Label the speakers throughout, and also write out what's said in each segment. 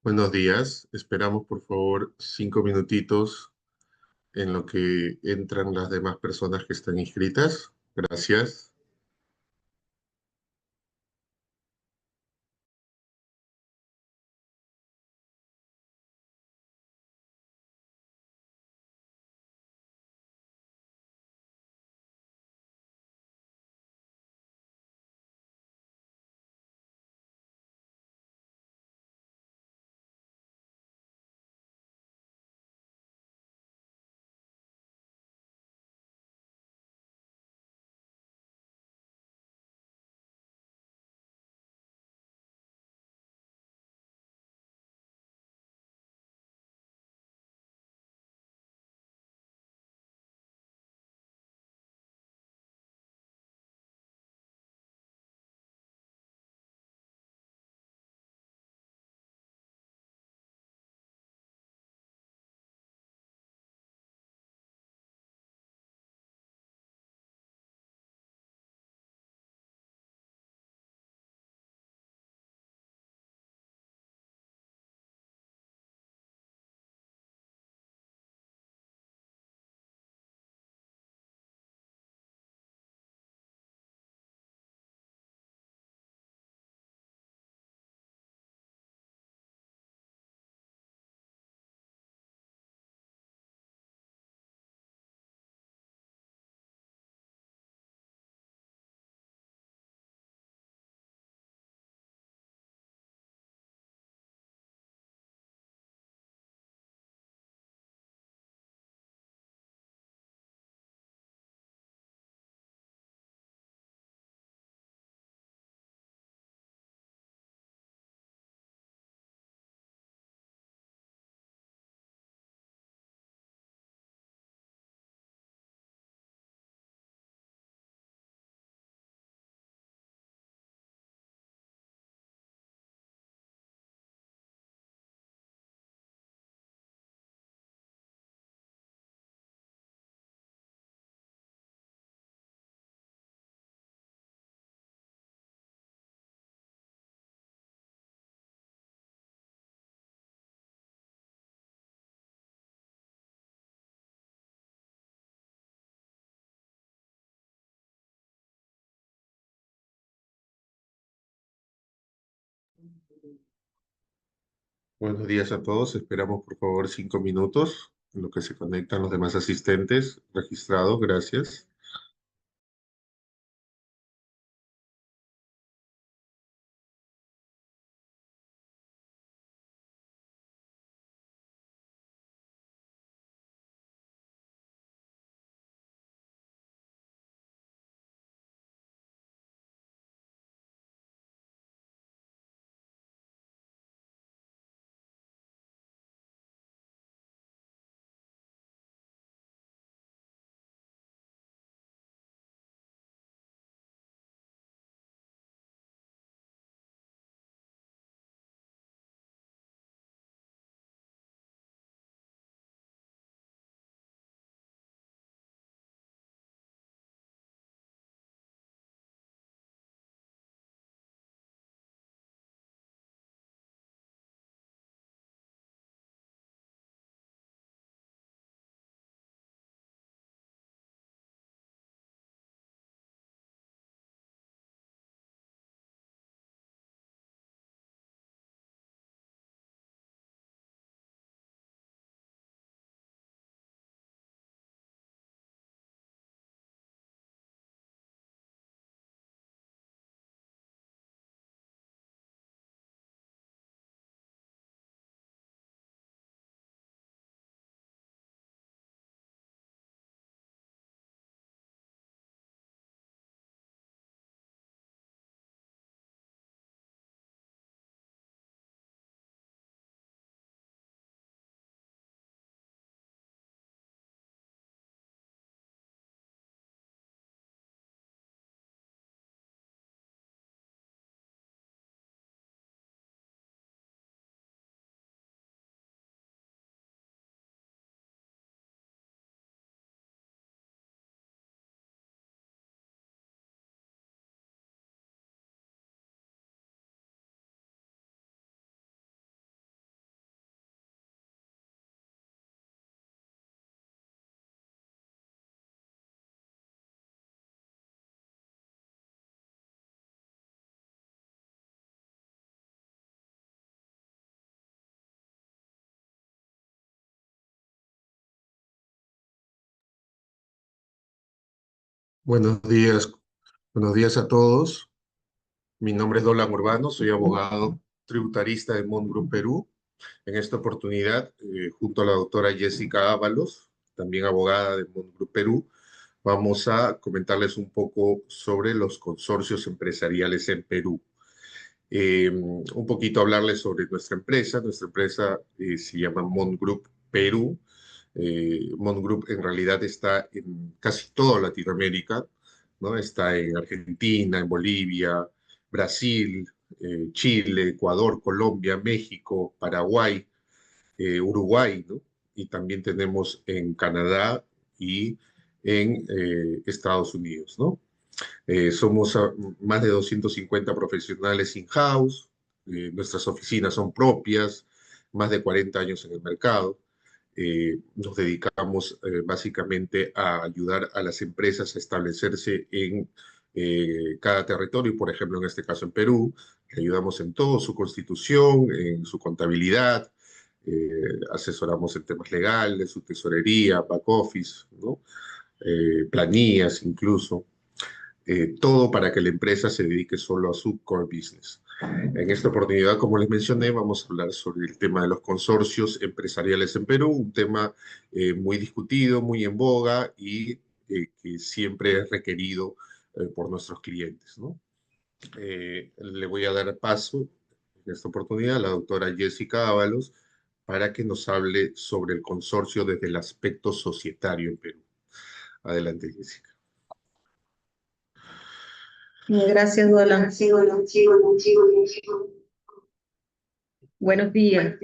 Speaker 1: Buenos días. Esperamos, por favor, 5 minutitos en lo que entran las demás personas que están inscritas. Gracias. Buenos días a todos. Esperamos, por favor, 5 minutos en lo que se conectan los demás asistentes registrados. Gracias. Buenos buenos días a todos. Mi nombre es Dolan Urbano, soy abogado tributarista de Mont Group Perú. En esta oportunidad, junto a la doctora Jessica Ábalos, también abogada de Mont Group Perú, vamos a comentarles un poco sobre los consorcios empresariales en Perú. Un poquito hablarles sobre nuestra empresa. Nuestra empresa se llama Mont Group Perú. Mont Group en realidad está en casi toda Latinoamérica, ¿no? Está en Argentina, en Bolivia, Brasil, Chile, Ecuador, Colombia, México, Paraguay, Uruguay, ¿no? Y también tenemos en Canadá y en Estados Unidos, ¿no? Somos más de 250 profesionales in-house, nuestras oficinas son propias, más de 40 años en el mercado. Nos dedicamos básicamente a ayudar a las empresas a establecerse en cada territorio, por ejemplo, en este caso en Perú, le ayudamos en todo, su constitución, en su contabilidad, asesoramos en temas legales, su tesorería, back office, ¿no? Planillas incluso todo para que la empresa se dedique solo a su core business. En esta oportunidad, como les mencioné, vamos a hablar sobre el tema de los consorcios empresariales en Perú, un tema muy discutido, muy en boga y que siempre es requerido por nuestros clientes, ¿no? Le voy a dar paso en esta oportunidad a la doctora Jessica Ábalos para que nos hable sobre el consorcio desde el aspecto societario en Perú. Adelante, Jessica.
Speaker 2: Gracias, Dolan. Buenos días.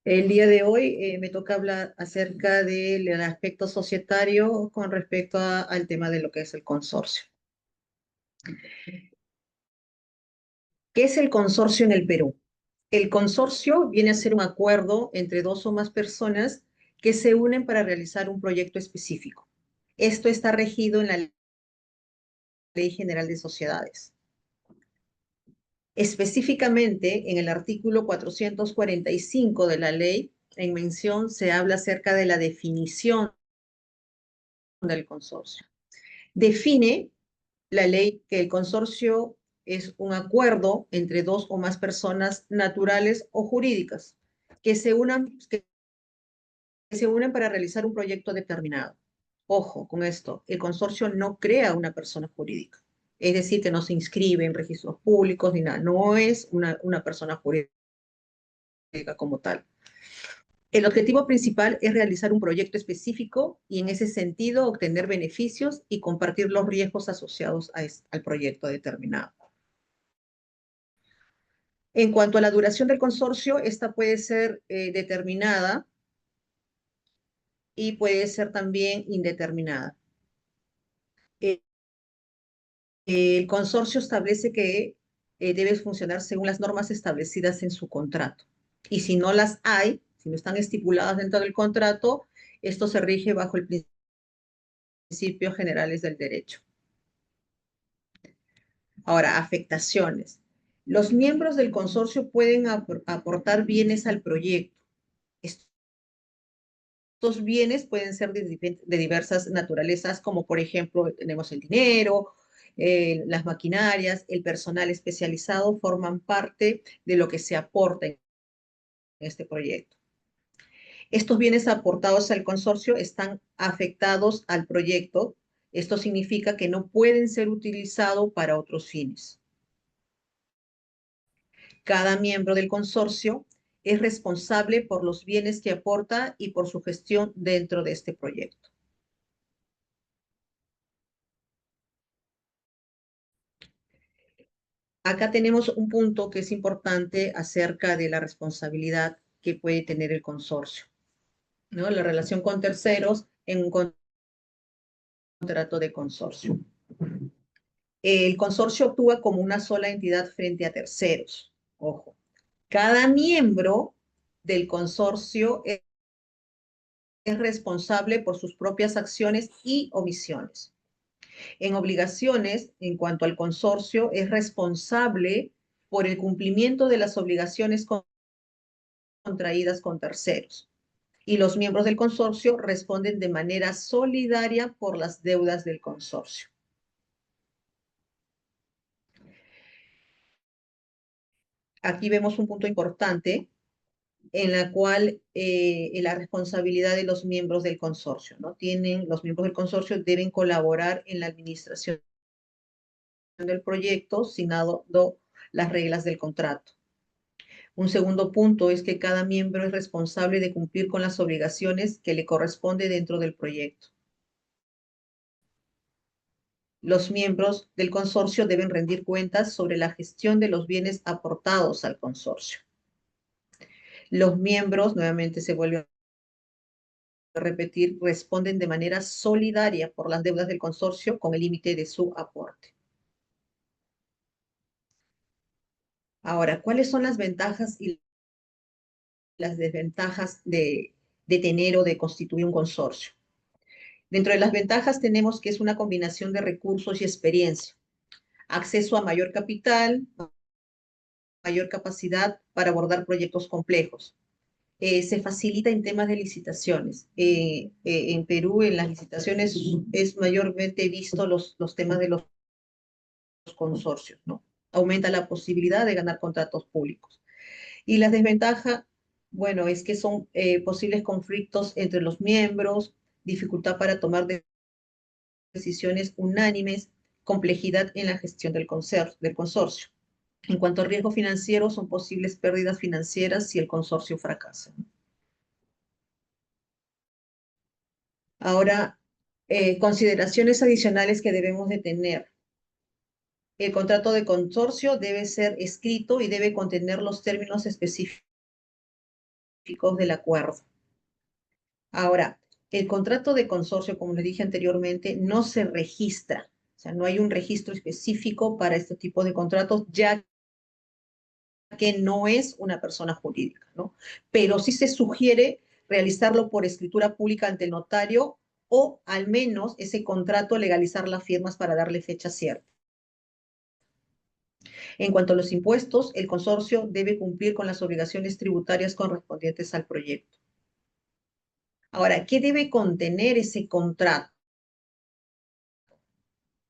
Speaker 2: El día de hoy me toca hablar acerca del aspecto societario con respecto al tema de lo que es el consorcio. ¿Qué es el consorcio en el Perú? El consorcio viene a ser un acuerdo entre dos o más personas que se unen para realizar un proyecto específico. Esto está regido en la Ley General de Sociedades. Específicamente, en el artículo 445 de la ley, en mención se habla acerca de la definición del consorcio. Define la ley que el consorcio es un acuerdo entre dos o más personas naturales o jurídicas que se unen para realizar un proyecto determinado. Ojo con esto, el consorcio no crea una persona jurídica. Es decir, que no se inscribe en registros públicos ni nada. No es una persona jurídica como tal. El objetivo principal es realizar un proyecto específico y en ese sentido obtener beneficios y compartir los riesgos asociados al proyecto determinado. En cuanto a la duración del consorcio, esta puede ser determinada y puede ser también indeterminada. El consorcio establece que debe funcionar según las normas establecidas en su contrato. Y si no las hay, si no están estipuladas dentro del contrato, esto se rige bajo el principios generales del derecho. Ahora, afectaciones. Los miembros del consorcio pueden aportar bienes al proyecto. Estos bienes pueden ser de diversas naturalezas, como por ejemplo tenemos el dinero, las maquinarias, el personal especializado forman parte de lo que se aporta en este proyecto. Estos bienes aportados al consorcio están afectados al proyecto. Esto significa que no pueden ser utilizados para otros fines. Cada miembro del consorcio es responsable por los bienes que aporta y por su gestión dentro de este proyecto. Acá tenemos un punto que es importante acerca de la responsabilidad que puede tener el consorcio, ¿no? La relación con terceros en un contrato de consorcio. El consorcio actúa como una sola entidad frente a terceros. Ojo, cada miembro del consorcio es responsable por sus propias acciones y omisiones. En obligaciones, en cuanto al consorcio, es responsable por el cumplimiento de las obligaciones contraídas con terceros. Y los miembros del consorcio responden de manera solidaria por las deudas del consorcio. Aquí vemos un punto importante en la cual la responsabilidad de los miembros del consorcio, ¿no? Los miembros del consorcio deben colaborar en la administración del proyecto, siguiendo las reglas del contrato. Un segundo punto es que cada miembro es responsable de cumplir con las obligaciones que le corresponde dentro del proyecto. Los miembros del consorcio deben rendir cuentas sobre la gestión de los bienes aportados al consorcio. Los miembros, nuevamente se vuelve a repetir, responden de manera solidaria por las deudas del consorcio con el límite de su aporte. Ahora, ¿cuáles son las ventajas y las desventajas de tener o de constituir un consorcio? Dentro de las ventajas tenemos que es una combinación de recursos y experiencia, acceso a mayor capital, mayor capacidad para abordar proyectos complejos. Se facilita en temas de licitaciones. En Perú, en las licitaciones, es mayormente visto los temas de los consorcios, ¿no? Aumenta la posibilidad de ganar contratos públicos. Y la desventaja, bueno, es que son posibles conflictos entre los miembros, dificultad para tomar decisiones unánimes, complejidad en la gestión del consorcio. En cuanto a riesgo financiero, son posibles pérdidas financieras si el consorcio fracasa. Ahora, consideraciones adicionales que debemos de tener. El contrato de consorcio debe ser escrito y debe contener los términos específicos del acuerdo. Ahora, el contrato de consorcio, como les dije anteriormente, no se registra. O sea, no hay un registro específico para este tipo de contratos, ya que no es una persona jurídica, ¿no? Pero sí se sugiere realizarlo por escritura pública ante el notario o al menos ese contrato legalizar las firmas para darle fecha cierta. En cuanto a los impuestos, el consorcio debe cumplir con las obligaciones tributarias correspondientes al proyecto. Ahora, ¿qué debe contener ese contrato?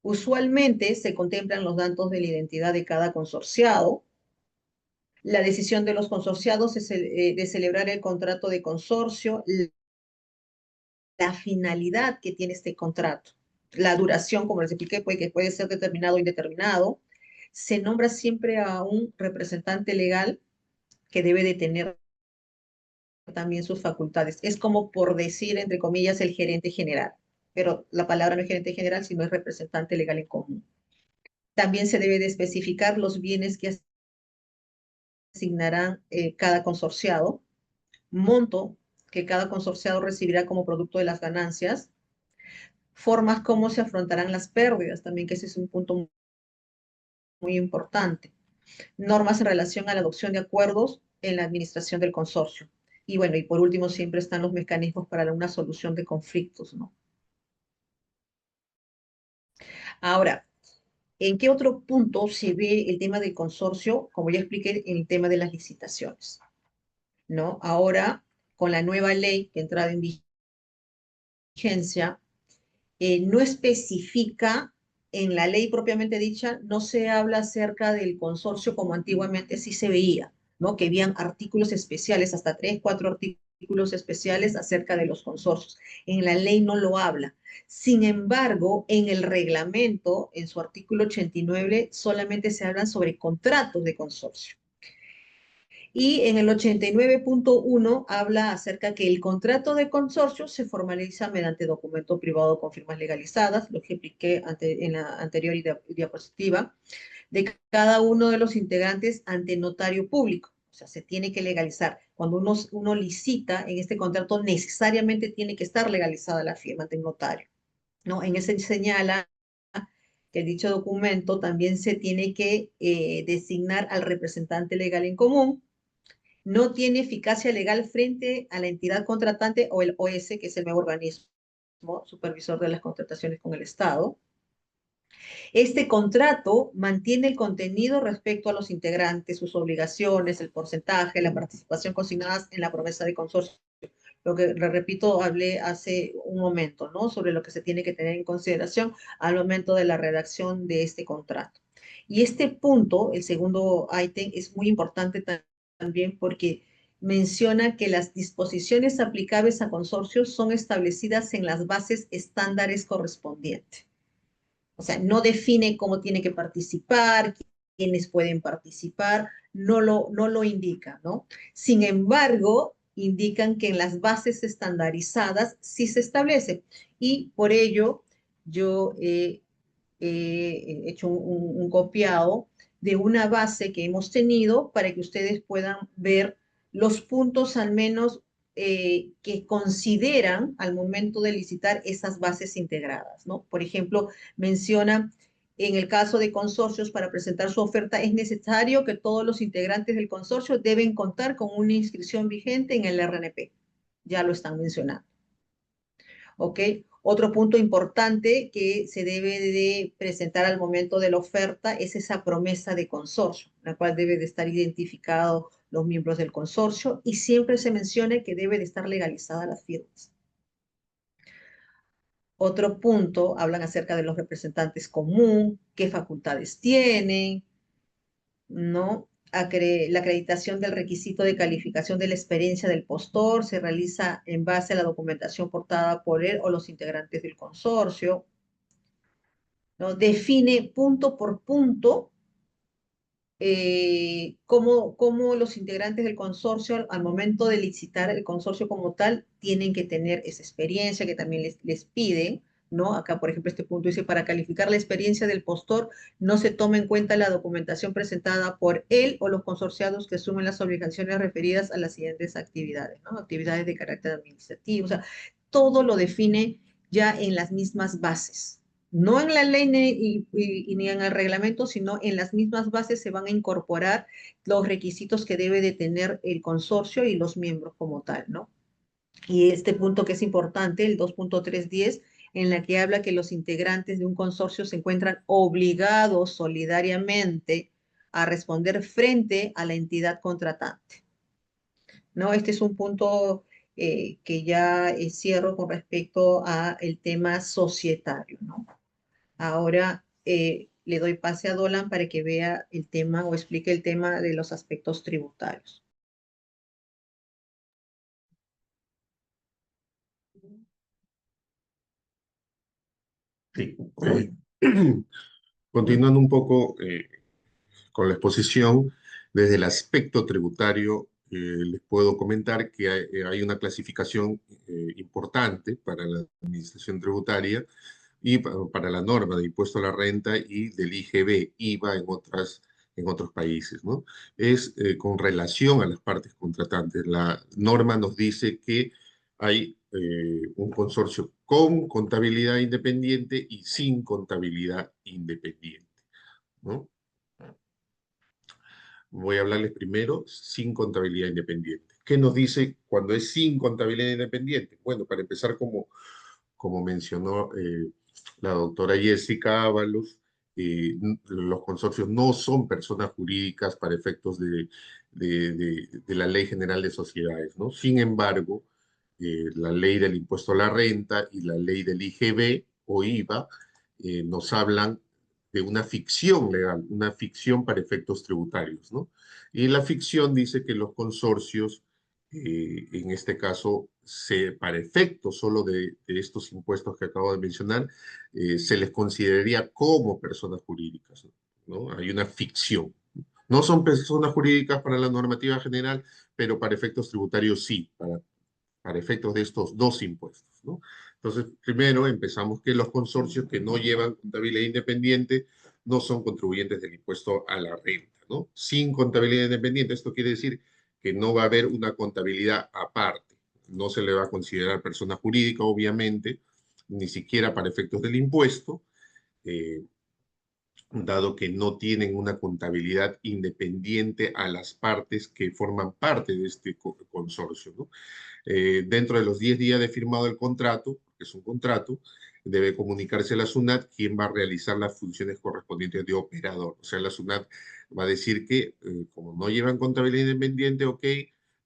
Speaker 2: Usualmente se contemplan los datos de la identidad de cada consorciado, la decisión de los consorciados de celebrar el contrato de consorcio, la finalidad que tiene este contrato, la duración, como les expliqué, que puede ser determinado o indeterminado. Se nombra siempre a un representante legal que debe de tener también sus facultades. Es como por decir, entre comillas, el gerente general, pero la palabra no es gerente general, sino es representante legal en común. También se debe de especificar los bienes que asignarán cada consorciado, monto que cada consorciado recibirá como producto de las ganancias, formas cómo se afrontarán las pérdidas, también que ese es un punto muy importante, normas en relación a la adopción de acuerdos en la administración del consorcio. Y bueno, y por último siempre están los mecanismos para una solución de conflictos, ¿no? Ahora, ¿en qué otro punto se ve el tema del consorcio? Como ya expliqué, en el tema de las licitaciones, ¿no? Ahora, con la nueva ley que ha entrado en vigencia, no especifica en la ley propiamente dicha, no se habla acerca del consorcio como antiguamente sí se veía, ¿no? Que habían artículos especiales, hasta 3, 4 artículos especiales acerca de los consorcios. En la ley no lo habla. Sin embargo, en el reglamento, en su artículo 89, solamente se hablan sobre contratos de consorcio. Y en el 89.1 habla acerca que el contrato de consorcio se formaliza mediante documento privado con firmas legalizadas, lo que expliqué en la anterior diapositiva, de cada uno de los integrantes ante notario público. O sea, se tiene que legalizar. Cuando uno licita en este contrato, necesariamente tiene que estar legalizada la firma ante el notario, ¿no? En ese señala que dicho documento también se tiene que designar al representante legal en común, no tiene eficacia legal frente a la entidad contratante o el OS, que es el nuevo organismo supervisor de las contrataciones con el Estado. Este contrato mantiene el contenido respecto a los integrantes, sus obligaciones, el porcentaje, la participación consignadas en la promesa de consorcio. lo que, le repito, hablé hace un momento, ¿no? Sobre lo que se tiene que tener en consideración al momento de la redacción de este contrato. Y este punto, el segundo ítem, es muy importante también porque menciona que las disposiciones aplicables a consorcios son establecidas en las bases estándares correspondientes. O sea, no define cómo tiene que participar, quiénes pueden participar, no lo indica, ¿no? Sin embargo, indican que en las bases estandarizadas sí se establece. Y por ello, yo he hecho un copiado de una base que hemos tenido para que ustedes puedan ver los puntos al menos que consideran al momento de licitar esas bases integradas, ¿no? Por ejemplo, menciona, en el caso de consorcios, para presentar su oferta es necesario que todos los integrantes del consorcio deben contar con una inscripción vigente en el RNP. Ya lo están mencionando. ¿Ok? Otro punto importante que se debe de presentar al momento de la oferta es esa promesa de consorcio, la cual debe de estar identificado los miembros del consorcio y siempre se menciona que debe de estar legalizada las firmas. Otro punto, hablan acerca de los representantes común, qué facultades tienen, ¿no? La acreditación del requisito de calificación de la experiencia del postor se realiza en base a la documentación portada por él o los integrantes del consorcio, ¿no? Define punto por punto cómo los integrantes del consorcio, al momento de licitar el consorcio como tal, tienen que tener esa experiencia que también les piden, ¿no? Acá, por ejemplo, este punto dice, para calificar la experiencia del postor, no se toma en cuenta la documentación presentada por él o los consorciados que asumen las obligaciones referidas a las siguientes actividades, ¿no? Actividades de carácter administrativo, o sea, todo lo define ya en las mismas bases. No en la ley ni en el reglamento, sino en las mismas bases se van a incorporar los requisitos que debe de tener el consorcio y los miembros como tal, ¿no? Y este punto que es importante, el 2.310, en la que habla que los integrantes de un consorcio se encuentran obligados solidariamente a responder frente a la entidad contratante, ¿no? Este es un punto que ya cierro con respecto a el tema societario, ¿no? Ahora le doy pase a Dolan para que vea el tema o explique el tema de los aspectos tributarios.
Speaker 1: Sí. Continuando un poco con la exposición, desde el aspecto tributario, les puedo comentar que hay una clasificación importante para la administración tributaria y para la norma de impuesto a la renta y del IGB, IVA en otros países, ¿no? Es con relación a las partes contratantes. La norma nos dice que hay un consorcio con contabilidad independiente y sin contabilidad independiente, ¿no? Voy a hablarles primero sin contabilidad independiente. ¿Qué nos dice cuando es sin contabilidad independiente? Bueno, para empezar, como mencionó la doctora Jessica Ábalos, los consorcios no son personas jurídicas para efectos de la Ley General de Sociedades, ¿no? Sin embargo, la ley del impuesto a la renta y la ley del IGB o IVA nos hablan de una ficción legal, una ficción para efectos tributarios, ¿no? Y la ficción dice que los consorcios, en este caso, para efectos solo de estos impuestos que acabo de mencionar, se les consideraría como personas jurídicas, ¿no? Hay una ficción. No son personas jurídicas para la normativa general, pero para efectos tributarios sí, para efectos de estos dos impuestos, ¿no? Entonces, primero empezamos que los consorcios que no llevan contabilidad independiente no son contribuyentes del impuesto a la renta, ¿no? Sin contabilidad independiente, esto quiere decir que no va a haber una contabilidad aparte, no se le va a considerar persona jurídica, obviamente, ni siquiera para efectos del impuesto, eh, dado que no tienen una contabilidad independiente a las partes que forman parte de este consorcio, ¿no? Dentro de los 10 días de firmado el contrato, que es un contrato, debe comunicarse a la SUNAT quién va a realizar las funciones correspondientes de operador. O sea, la SUNAT va a decir que, como no llevan contabilidad independiente, ok,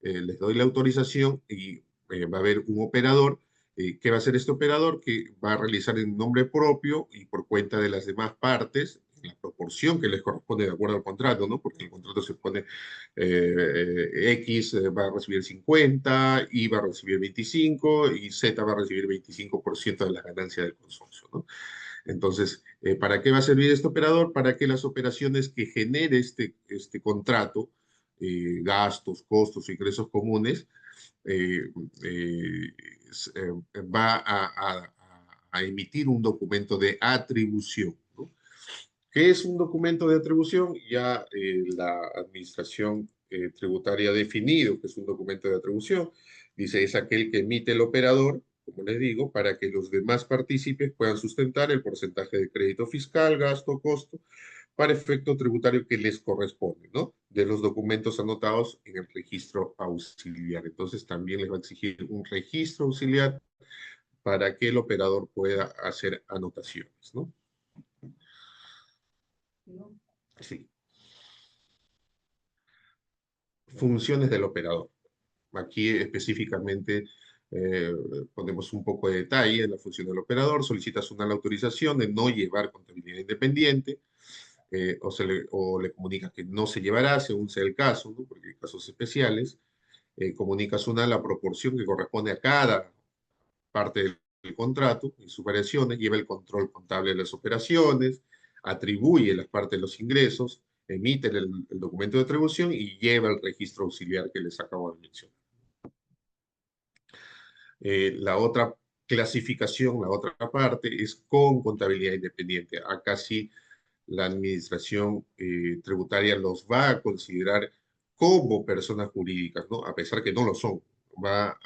Speaker 1: les doy la autorización y va a haber un operador. ¿Qué va a hacer este operador? Que va a realizar en nombre propio y por cuenta de las demás partes, en la proporción que les corresponde de acuerdo al contrato, ¿no? Porque el contrato se pone X va a recibir 50, Y va a recibir 25 y Z va a recibir 25% de las ganancias del consorcio, ¿no? Entonces, ¿para qué va a servir este operador? Para que las operaciones que genere este contrato, gastos, costos, ingresos comunes, eh, eh, va a emitir un documento de atribución, ¿no? ¿Qué es un documento de atribución? Ya la administración tributaria ha definido que es un documento de atribución. Dice, es aquel que emite el operador, como les digo, para que los demás partícipes puedan sustentar el porcentaje de crédito fiscal, gasto, costo, para efecto tributario que les corresponde, ¿no? De los documentos anotados en el registro auxiliar. Entonces, también les va a exigir un registro auxiliar para que el operador pueda hacer anotaciones, ¿no? Sí. Funciones del operador. Aquí específicamente eh, ponemos un poco de detalle en la función del operador. Solicitas una autorización de no llevar contabilidad independiente, o le comunicas que no se llevará, según sea el caso, ¿no? Porque hay casos especiales. Comunicas una la proporción que corresponde a cada parte del contrato y sus variaciones, lleva el control contable de las operaciones, atribuye las partes de los ingresos, emite el documento de atribución y lleva el registro auxiliar que les acabo de mencionar. La otra clasificación, la otra parte, es con contabilidad independiente. Acá sí la administración tributaria los va a considerar como personas jurídicas, ¿no? A pesar que no lo son. Va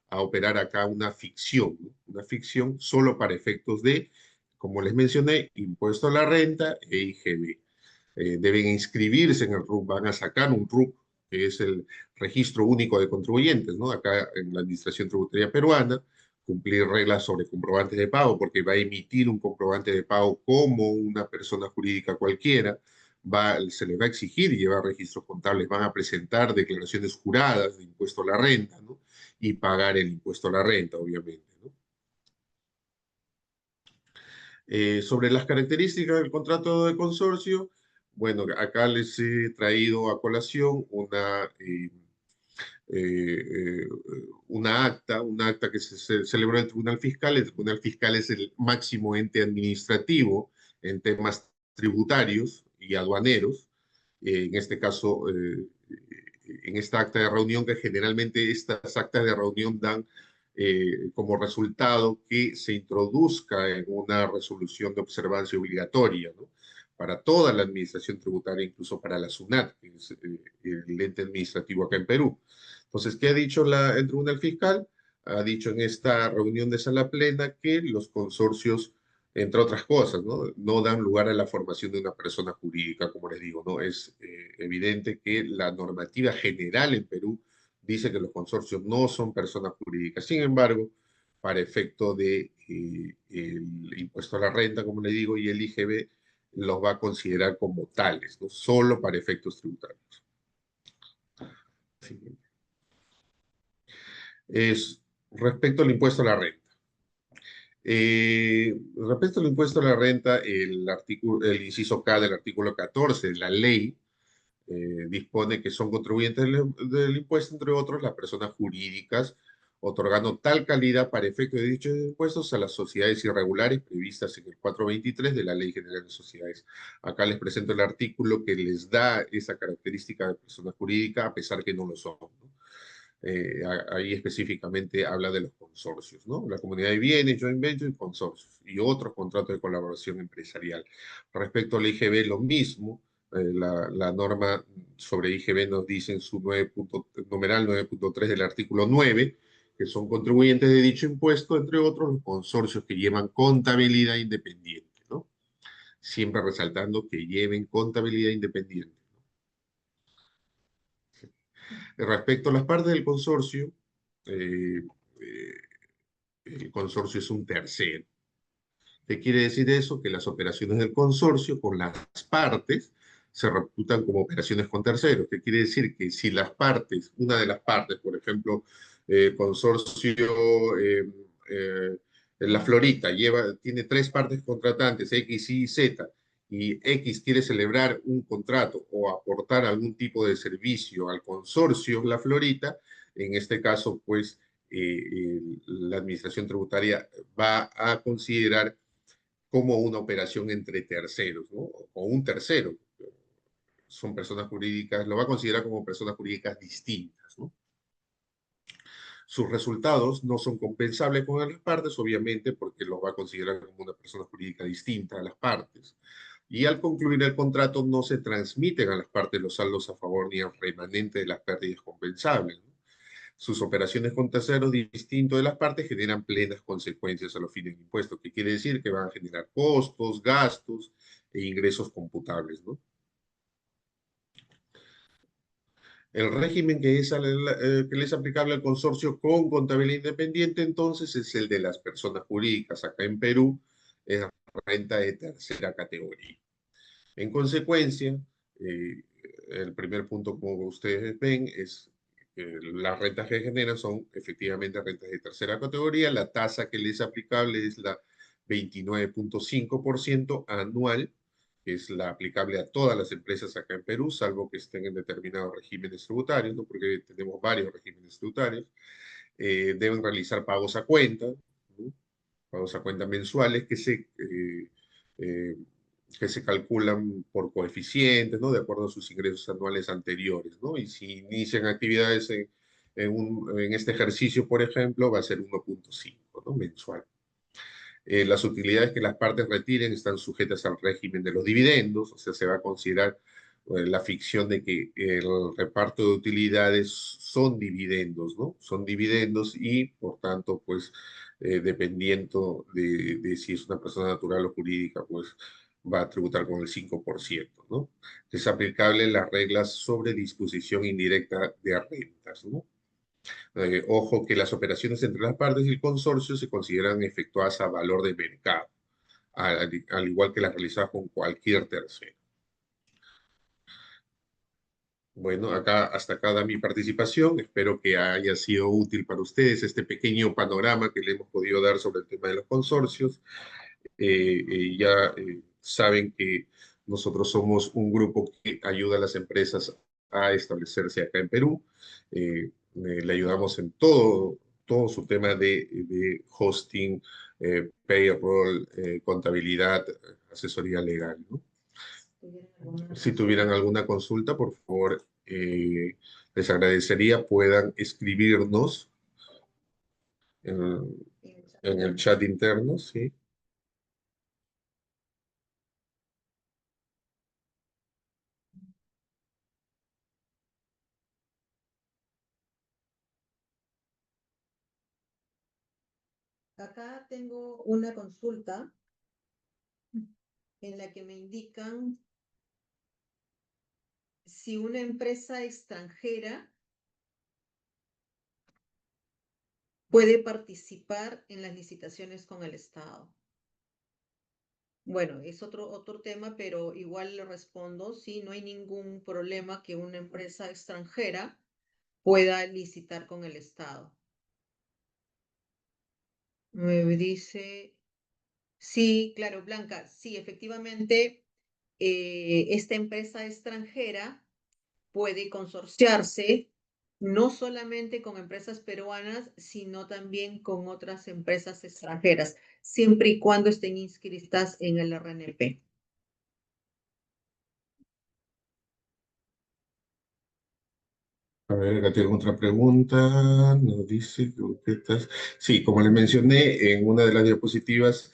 Speaker 1: a operar acá una ficción, ¿no? Una ficción solo para efectos de, como les mencioné, impuesto a la renta e IGB. Deben inscribirse en el RUC, van a sacar un RUC, que es el Registro Único de Contribuyentes, ¿no? Acá en la Administración Tributaria Peruana, cumplir reglas sobre comprobantes de pago, porque va a emitir un comprobante de pago como una persona jurídica cualquiera, se les va a exigir llevar registros contables, van a presentar declaraciones juradas de impuesto a la renta, ¿no? Y pagar el impuesto a la renta, obviamente, ¿no? Sobre las características del contrato de consorcio, bueno, acá les he traído a colación eh, una acta que se celebró en el Tribunal Fiscal. El Tribunal Fiscal es el máximo ente administrativo en temas tributarios y aduaneros. En este caso, en esta acta de reunión, que generalmente estas actas de reunión dan como resultado que se introduzca en una resolución de observancia obligatoria, ¿no? Para toda la administración tributaria, incluso para la SUNAT, que es el ente administrativo acá en Perú. Entonces, ¿qué ha dicho el Tribunal Fiscal? Ha dicho en esta reunión de sala plena que los consorcios, entre otras cosas, no dan lugar a la formación de una persona jurídica, como les digo, ¿no? Es evidente que la normativa general en Perú dice que los consorcios no son personas jurídicas. Sin embargo, para efecto de el impuesto a la renta, como le digo, y el IGB, los va a considerar como tales, ¿no? Solo para efectos tributarios. Sí. Es respecto al impuesto a la renta. Respecto al impuesto a la renta, el inciso K del artículo 14 de la ley dispone que son contribuyentes del impuesto, entre otros, las personas jurídicas, otorgando tal calidad para efecto de dichos impuestos a las sociedades irregulares previstas en el 423 de la Ley General de Sociedades. Acá les presento el artículo que les da esa característica de persona jurídica, a pesar que no lo son, ¿no? Ahí específicamente habla de los consorcios, ¿no? La comunidad de bienes, joint venture y consorcios, y otros contratos de colaboración empresarial. Respecto al IGB, lo mismo. La norma sobre IGB nos dice en su numeral 9.3 del artículo 9, que son contribuyentes de dicho impuesto, entre otros, los consorcios que llevan contabilidad independiente, ¿no? Siempre resaltando que lleven contabilidad independiente. Respecto a las partes del consorcio, eh, eh, el consorcio es un tercero. ¿Qué quiere decir eso? Que las operaciones del consorcio con las partes se reputan como operaciones con terceros. ¿Qué quiere decir? Que si las partes, una de las partes, por ejemplo, consorcio La Florita tiene tres partes contratantes, X, Y, Z, y X quiere celebrar un contrato o aportar algún tipo de servicio al consorcio La Florita, en este caso, pues, la administración tributaria va a considerar como una operación entre terceros, ¿no? O un tercero. Son personas jurídicas, lo va a considerar como personas jurídicas distintas, ¿no? Sus resultados no son compensables con las partes, obviamente, porque lo va a considerar como una persona jurídica distinta a las partes. Y al concluir el contrato no se transmiten a las partes los saldos a favor ni al remanente de las pérdidas compensables, ¿no? Sus operaciones con terceros distintos de las partes generan plenas consecuencias a los fines de impuestos, que quiere decir que van a generar costos, gastos e ingresos computables, ¿no? El régimen que le es aplicable al consorcio con contabilidad independiente, entonces, es el de las personas jurídicas. Acá en Perú es renta de tercera categoría. En consecuencia, eh, el primer punto, como ustedes ven, es que las rentas que generan son efectivamente rentas de tercera categoría. La tasa que les es aplicable es la 29,5% anual, que es la aplicable a todas las empresas acá en Perú, salvo que estén en determinados regímenes tributarios, ¿no? Porque tenemos varios regímenes tributarios. Deben realizar pagos a cuenta, ¿no? Pagos a cuenta mensuales eh, que se calculan por coeficientes, ¿no? De acuerdo a sus ingresos anuales anteriores, ¿no? Y si inician actividades en este ejercicio, por ejemplo, va a ser 1,5, ¿no? Mensual. Las utilidades que las partes retiren están sujetas al régimen de los dividendos, o sea, se va a considerar la ficción de que el reparto de utilidades son dividendos, ¿no? Son dividendos y, por tanto, pues, dependiendo de si es una persona natural o jurídica, pues va a tributar con el 5%, ¿no? Es aplicable las reglas sobre disposición indirecta de rentas, ¿no? Ojo que las operaciones entre las partes y el consorcio se consideran efectuadas a valor de mercado, al igual que las realizadas con cualquier tercero. Bueno, hasta acá da mi participación. Espero que haya sido útil para ustedes este pequeño panorama que le hemos podido dar sobre el tema de los consorcios. Ya saben que nosotros somos un grupo que ayuda a las empresas a establecerse acá en Perú. Le ayudamos en todo su tema de hosting, payroll, contabilidad, asesoría legal, ¿no? Si tuvieran alguna consulta, por favor, les agradecería puedan escribirnos en, en el chat interno, ¿sí?
Speaker 2: Acá tengo una consulta en la que me indican si una empresa extranjera puede participar en las licitaciones con el Estado. Bueno, es otro tema, pero igual le respondo, sí, no hay ningún problema que una empresa extranjera pueda licitar con el Estado. Me dice, sí, claro, Blanca, sí, efectivamente, esta empresa extranjera puede consorciarse no solamente con empresas peruanas, sino también con otras empresas extranjeras, siempre y cuando estén inscritas en el RNP.
Speaker 1: A ver, acá tengo otra pregunta. Nos dice que estás. Sí, como les mencioné en una de las diapositivas,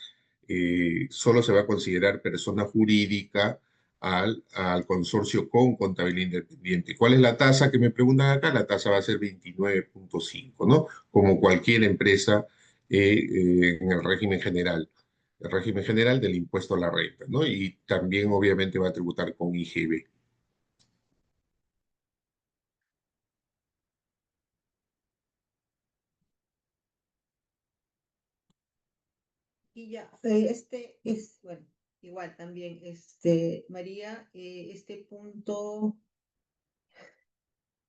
Speaker 1: solo se va a considerar persona jurídica al consorcio con contabilidad independiente. ¿Cuál es la tasa que me preguntan acá? La tasa va a ser 29,5, ¿no? Como cualquier empresa en el régimen general del impuesto a la renta, ¿no? Y también obviamente va a tributar con IGB.
Speaker 2: Y ya, bueno, igual también, María, este punto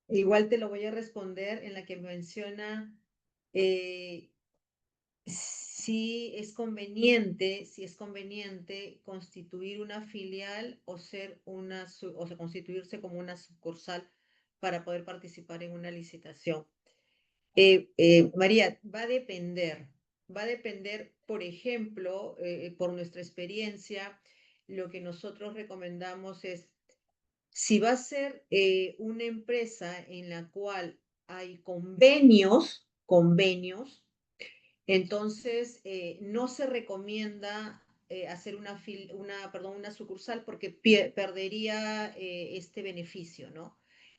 Speaker 2: igual te lo voy a responder en la que menciona eh, si es conveniente constituir una filial o o sea, constituirse como una sucursal para poder participar en una licitación. María, va a depender, por ejemplo, por nuestra experiencia, lo que nosotros recomendamos es, si va a ser una empresa en la cual hay convenios, entonces, no se recomienda hacer una sucursal porque perdería este beneficio, ¿no?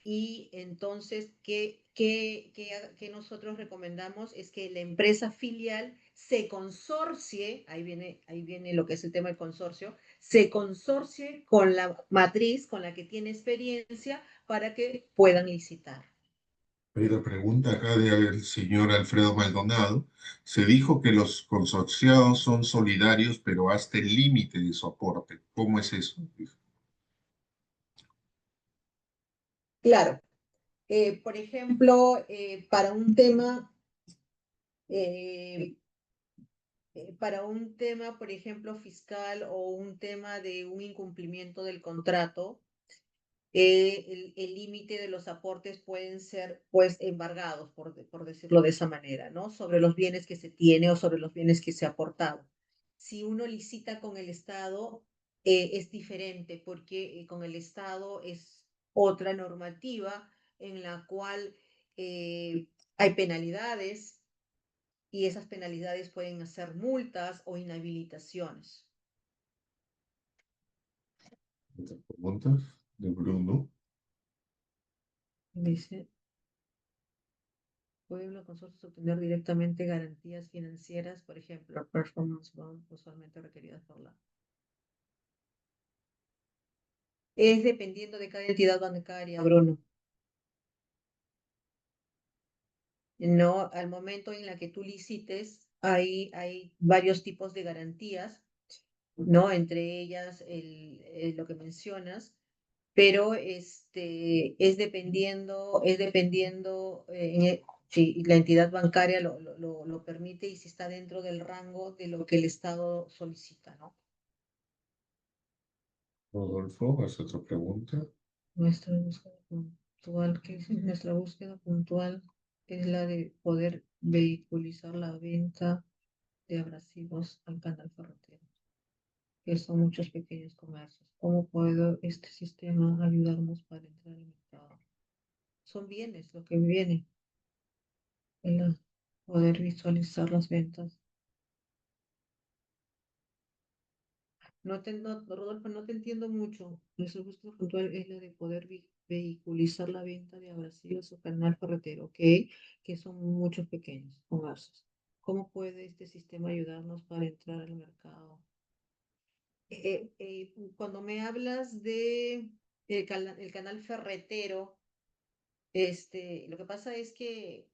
Speaker 2: Y entonces, ¿qué nosotros recomendamos? Es que la empresa filial se consorcie, ahí viene lo que es el tema del consorcio, se consorcie con la matriz, con la que tiene experiencia, para que puedan licitar.
Speaker 1: Hay una pregunta acá del señor Alfredo Maldonado. Se dijo que los consorciados son solidarios, pero hasta el límite de su aporte. ¿Cómo es eso?
Speaker 2: Claro, por ejemplo, eh, para un tema, por ejemplo, fiscal o un tema de un incumplimiento del contrato, el límite de los aportes pueden ser, pues, embargados, por decirlo de esa manera, ¿no? Sobre los bienes que se tiene o sobre los bienes que se ha aportado. Si uno licita con el Estado, es diferente porque con el Estado es otra normativa en la cual hay penalidades y esas penalidades pueden ser multas o inhabilitaciones.
Speaker 1: Otras preguntas de Bruno.
Speaker 2: Dice, ¿pueden los consorcios obtener directamente garantías financieras, por ejemplo, performance bond, usualmente requeridas por la... Es dependiendo de cada entidad bancaria, Bruno. No, al momento en la que tú licites, hay varios tipos de garantías, ¿no? Entre ellas lo que mencionas, pero es dependiendo si la entidad bancaria lo permite y si está dentro del rango de lo que el Estado solicita, ¿no?
Speaker 1: Rodolfo, ¿hace otra pregunta?
Speaker 2: Nuestra búsqueda puntual es la de poder vehiculizar la venta de abrasivos al canal ferroviario, que son muchos pequeños comercios. ¿Cómo puede este sistema ayudarnos para entrar al mercado? Son bienes lo que viene, el poder visualizar las ventas. Rodolfo, no te entiendo mucho. Nuestra búsqueda puntual es la de poder vehiculizar la venta de abrasivos o canal ferretero, ¿ok? Que son muchos pequeños comercios. ¿Cómo puede este sistema ayudarnos para entrar al mercado? Cuando me hablas de el canal ferretero, lo que pasa es que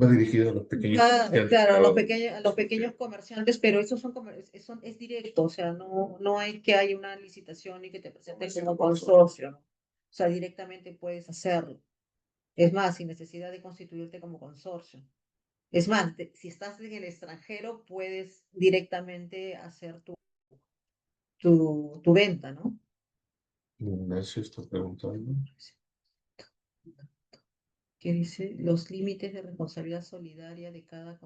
Speaker 1: Va dirigido a los pequeños comerciantes,
Speaker 2: claro,
Speaker 1: pero
Speaker 2: a los pequeños comerciantes, pero esos es directo, o sea, no hay que haya una licitación y que te presentes como consorcio, ¿no? O sea, directamente puedes hacerlo. Es más, sin necesidad de constituirte como consorcio. Es más, si estás en el extranjero, puedes directamente hacer tu venta, ¿no?
Speaker 1: Ignacio está preguntando.
Speaker 2: Que dice los límites de responsabilidad solidaria de cada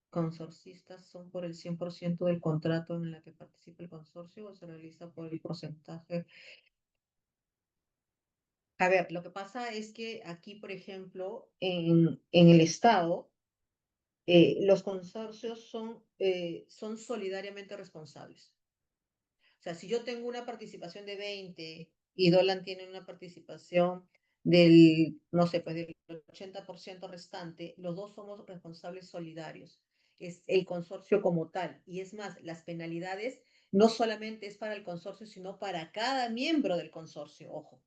Speaker 2: consorcista son por el 100% del contrato en el que participa el consorcio o se realiza por el porcentaje. A ver, lo que pasa es que aquí, por ejemplo, en el Estado, los consorcios son solidariamente responsables. O sea, si yo tengo una participación de 20 y Dolan tiene una participación no sé, pues del 80% restante, los dos somos responsables solidarios. Es el consorcio como tal. Y es más, las penalidades no solamente es para el consorcio, sino para cada miembro del consorcio, ojo.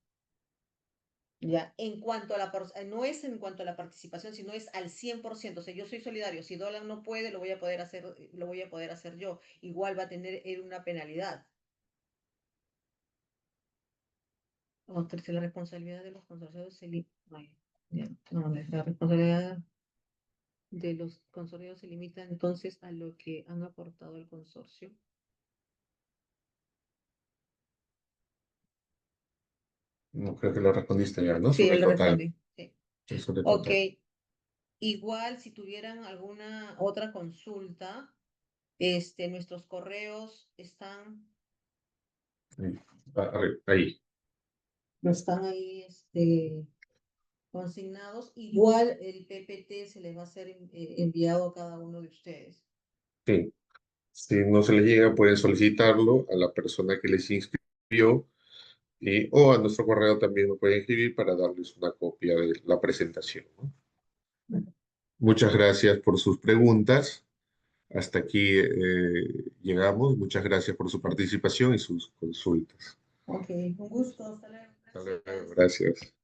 Speaker 2: Ya, no es en cuanto a la participación, sino es al 100%. O sea, yo soy solidario. Si Dolan no puede, lo voy a poder hacer yo. Igual va a tener él una penalidad. Otra, si la responsabilidad de los consorcios ay, ya, no, la responsabilidad de los consorcios se limita entonces a lo que han aportado el consorcio.
Speaker 1: No, creo que lo respondiste ya, ¿no?
Speaker 2: Sí,
Speaker 1: Sobre
Speaker 2: él
Speaker 1: el total.
Speaker 2: respondí. Sí.
Speaker 1: Sí, sobre el
Speaker 2: Ok,
Speaker 1: total.
Speaker 2: igual si tuvieran alguna otra consulta, nuestros correos están,
Speaker 1: Ahí. Ahí.
Speaker 2: están ahí, consignados. Igual el PPT se les va a ser enviado a cada uno de ustedes.
Speaker 1: Sí. Si no se les llega, pueden solicitarlo a la persona que les inscribió o a nuestro correo también lo pueden escribir para darles una copia de la presentación, ¿no?
Speaker 2: Bueno,
Speaker 1: Muchas gracias por sus preguntas. Hasta aquí llegamos. Muchas gracias por su participación y sus consultas.
Speaker 2: ok, un gusto. Hasta luego.
Speaker 1: Hasta luego.
Speaker 2: Gracias.
Speaker 1: Gracias.